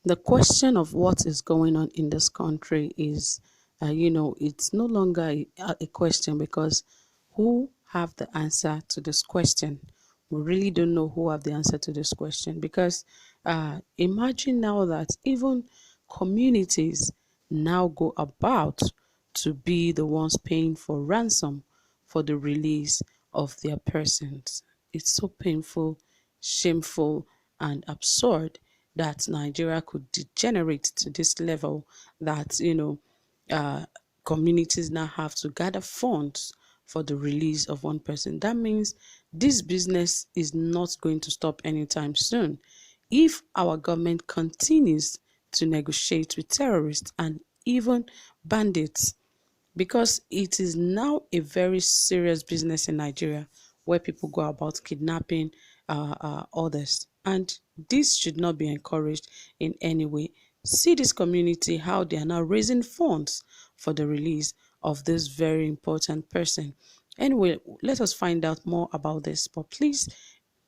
The question of what is going on in this country is, it's no longer a question, because who have the answer to this question? We really don't know who have the answer to this question, because imagine now that even communities now go about to be the ones paying for ransom for the release of their persons. It's so painful, shameful, and absurd that Nigeria could degenerate to this level, that, uh, communities now have to gather funds for the release of one person. That means this business is not going to stop anytime soon. If our government continues to negotiate with terrorists and even bandits, because it is now a very serious business in Nigeria, where people go about kidnapping others. And this should not be encouraged in any way. See this community, how they are now raising funds for the release of this very important person. Anyway, let us find out more about this. But please,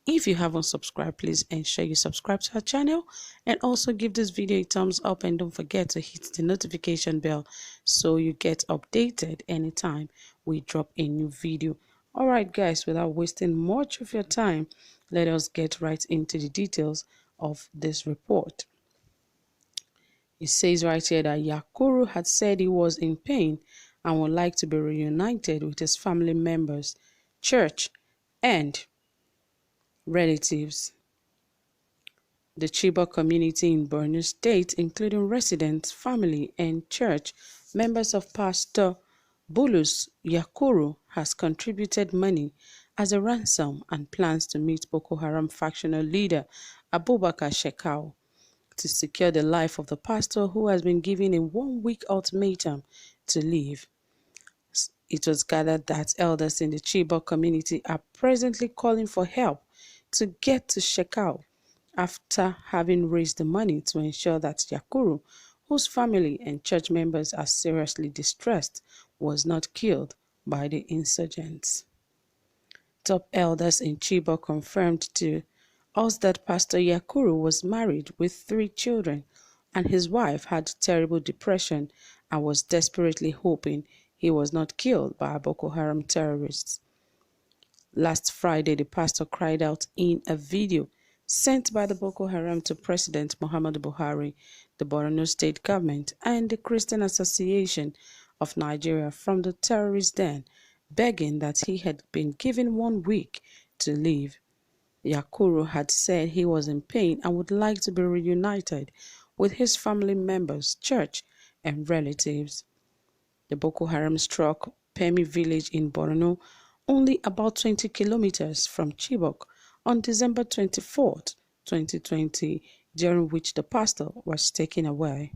if you haven't subscribed, please ensure you subscribe to our channel, and also give this video a thumbs up, and don't forget to hit the notification bell so you get updated anytime we drop a new video. All right, guys, without wasting much of your time, let us get right into the details of this report. It says right here that Yakuru had said he was in pain and would like to be reunited with his family members, church, and relatives. The Chibok community in Borno State, including residents, family, and church members of Pastor Bulus Yakuru, has contributed money as a ransom and plans to meet Boko Haram factional leader Abubakar Shekau to secure the life of the pastor, who has been given a one-week ultimatum to leave. It was gathered that elders in the Chibok community are presently calling for help to get to Shekau after having raised the money to ensure that Yakuru, whose family and church members are seriously distressed, was not killed by the insurgents. Top elders in Chibok confirmed to us that Pastor Yakuru was married with 3 children, and his wife had terrible depression and was desperately hoping he was not killed by Boko Haram terrorists. Last Friday, the pastor cried out in a video sent by the Boko Haram to President Muhammadu Buhari, the Borno State government, and the Christian Association of Nigeria from the terrorist den, begging that he had been given 1 week to leave. Yakuru had said he was in pain and would like to be reunited with his family members, church, and relatives. The Boko Haram struck Pemi village in Borno, only about 20 kilometers from Chibok, on December 24th, 2020, during which the pastor was taken away.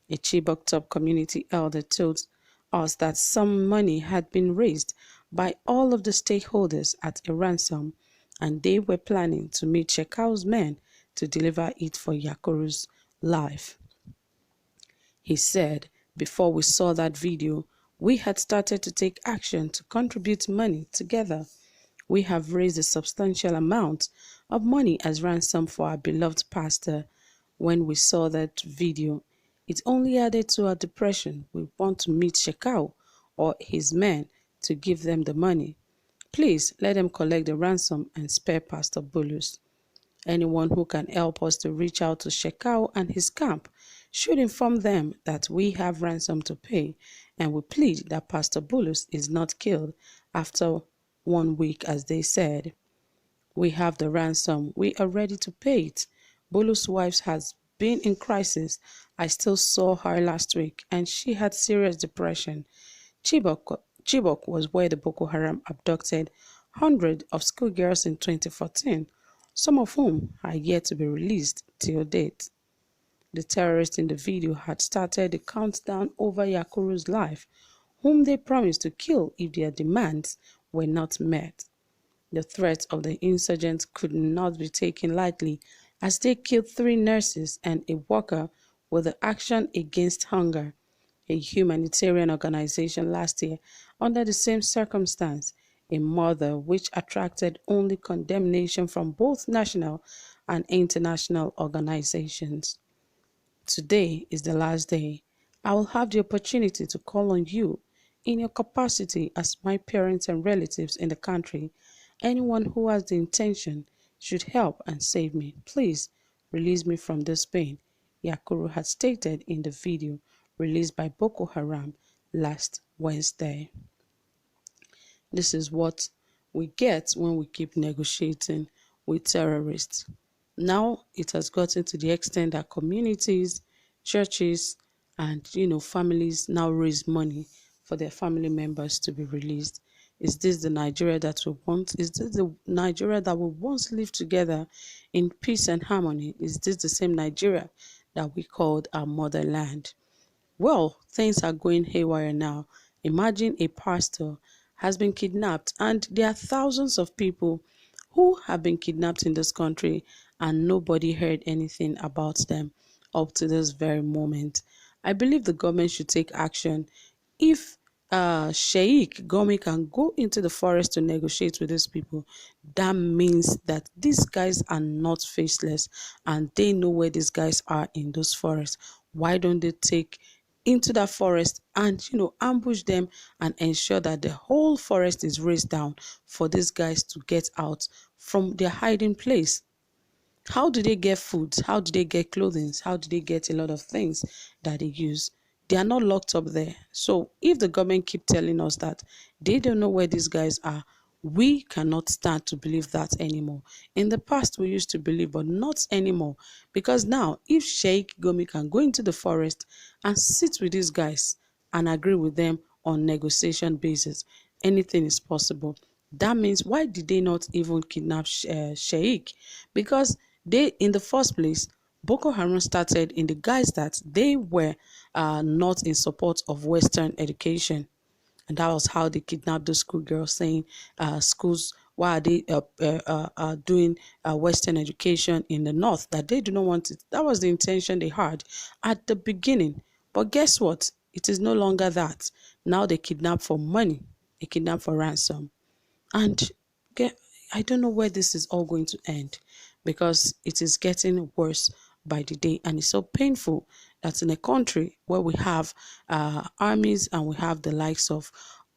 A Chibok top community elder told us that some money had been raised by all of the stakeholders at a ransom, and they were planning to meet Shekau's men to deliver it for Yakuru's life. He said, "Before we saw that video, we had started to take action to contribute money together. We have raised a substantial amount of money as ransom for our beloved pastor. When we saw that video, it only added to our depression. We want to meet Shekau or his men to give them the money. Please let them collect the ransom and spare Pastor Bulus. Anyone who can help us to reach out to Shekau and his camp should inform them that we have ransom to pay, and we plead that Pastor Bulus is not killed after 1 week, as they said. We have the ransom. We are ready to pay it. Bulus' wife has been in crisis. I still saw her last week, and she had serious depression. Chibok was where the Boko Haram abducted hundreds of schoolgirls in 2014, some of whom are yet to be released till date. The terrorists in the video had started the countdown over Yakuru's life, whom they promised to kill if their demands were not met. The threat of the insurgents could not be taken lightly, as they killed 3 nurses and a worker with the Action Against Hunger, a humanitarian organization, last year under the same circumstance, a murder which attracted only condemnation from both national and international organizations. Today is the last day. I will have the opportunity to call on you in your capacity as my parents and relatives in the country. Anyone who has the intention should help and save me. Please release me from this pain, Yakuru had stated in the video released by Boko Haram last Wednesday. This is what we get when we keep negotiating with terrorists. Now it has gotten to the extent that communities, churches, and families now raise money for their family members to be released. Is this the Nigeria that we want? Is this the Nigeria that we once lived together in peace and harmony? Is this the same Nigeria that we called our motherland? Well, things are going haywire now. Imagine a pastor has been kidnapped, and there are thousands of people who have been kidnapped in this country, and nobody heard anything about them up to this very moment. I believe the government should take action. If Sheikh Gumi can go into the forest to negotiate with these people, that means that these guys are not faceless and they know where these guys are in those forests. Why don't they take into that forest and ambush them and ensure that the whole forest is razed down for these guys to get out from their hiding place? How do they get food? How do they get clothing? How do they get a lot of things that they use? They are not locked up there. So if the government keep telling us that they don't know where these guys are, we cannot stand to believe that anymore. In the past, we used to believe, but not anymore. Because now, if Sheikh Gumi can go into the forest and sit with these guys and agree with them on negotiation basis, anything is possible. That means, why did they not even kidnap Sheikh? Because they, in the first place, Boko Haram started in the guise that they were not in support of Western education. And that was how they kidnapped the schoolgirls, saying schools, why are they doing Western education in the North, that they do not want it. That was the intention they had at the beginning. But guess what? It is no longer that. Now they kidnap for money. They kidnap for ransom. And I don't know where this is all going to end, because it is getting worse by the day. And it's so painful that in a country where we have armies and we have the likes of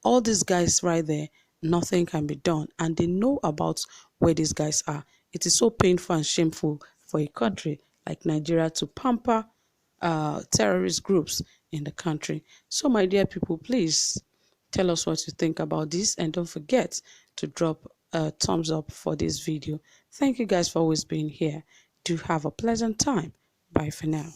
all these guys right there, nothing can be done. And they know about where these guys are. It is so painful and shameful for a country like Nigeria to pamper terrorist groups in the country. So my dear people, please tell us what you think about this, and don't forget to drop a thumbs up for this video. Thank you guys for always being here. Do have a pleasant time. Bye for now.